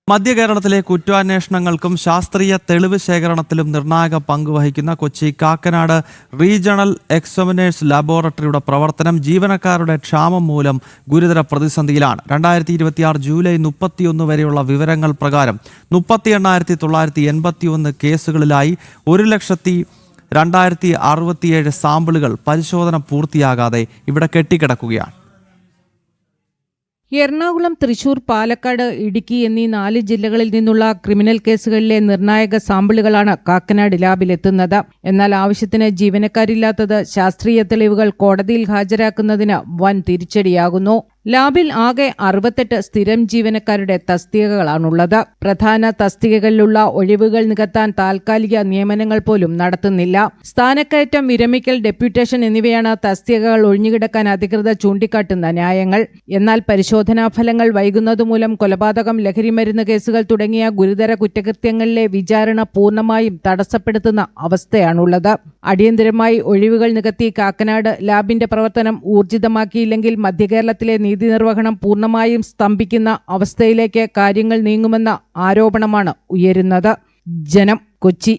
മധ്യകേരളത്തിലെ കുറ്റാന്വേഷണങ്ങൾക്കും ശാസ്ത്രീയ തെളിവ് ശേഖരണത്തിലും നിർണായക പങ്കുവഹിക്കുന്ന കൊച്ചി കാക്കനാട് റീജിയണൽ എക്സാമിനേഴ്സ് ലാബോറട്ടറിയുടെ പ്രവർത്തനം ജീവനക്കാരുടെ ക്ഷാമം മൂലം ഗുരുതര പ്രതിസന്ധിയിലാണ്. 2026 ജൂലൈ 31 വരെയുള്ള വിവരങ്ങൾ പ്രകാരം 38,981 കേസുകളിലായി 1,02,067 സാമ്പിളുകൾ പരിശോധന പൂർത്തിയാകാതെ ഇവിടെ കെട്ടിക്കിടക്കുകയാണ്. എറണാകുളം, തൃശൂർ, പാലക്കാട്, ഇടുക്കി എന്നീ 4 ജില്ലകളിൽ നിന്നുള്ള ക്രിമിനൽ കേസുകളിലെ നിർണായക സാമ്പിളുകളാണ് കാക്കനാട് ലാബിലെത്തുന്നത്. എന്നാൽ ആവശ്യത്തിന് ജീവനക്കാരില്ലാത്തത് ശാസ്ത്രീയ തെളിവുകൾ കോടതിയിൽ ഹാജരാക്കുന്നതിന് വൻ തിരിച്ചടിയാകുന്നു. ലാബിൽ ആകെ 68 സ്ഥിരം ജീവനക്കാരുടെ തസ്തികകളാണുള്ളത്. പ്രധാന തസ്തികകളിലുള്ള ഒഴിവുകൾ നികത്താൻ താൽക്കാലിക നിയമനങ്ങൾ പോലും നടത്തുന്നില്ല. സ്ഥാനക്കയറ്റം, വിരമിക്കൽ, ഡെപ്യൂട്ടേഷൻ എന്നിവയാണ് തസ്തികകൾ ഒഴിഞ്ഞുകിടക്കാൻ അധികൃതർ ചൂണ്ടിക്കാട്ടുന്ന ന്യായങ്ങൾ. എന്നാൽ പരിശോധനാ ഫലങ്ങൾ വൈകുന്നതുമൂലം കൊലപാതകം, ലഹരിമരുന്ന് കേസുകൾ തുടങ്ങിയ ഗുരുതര കുറ്റകൃത്യങ്ങളിലെ വിചാരണ പൂർണ്ണമായും തടസ്സപ്പെടുത്തുന്ന അവസ്ഥയാണുള്ളത്. അടിയന്തരമായി ഒഴിവുകൾ നികത്തി കാക്കനാട് ലാബിന്റെ പ്രവർത്തനം ഊർജിതമാക്കിയില്ലെങ്കിൽ മധ്യകേരളത്തിലെ നീതി നിർവഹണം പൂർണ്ണമായും സ്തംഭിക്കുന്ന അവസ്ഥയിലേക്ക് കാര്യങ്ങൾ നീങ്ങുമെന്ന ആരോപണമാണ് ഉയരുന്നത്. ജനം, കൊച്ചി.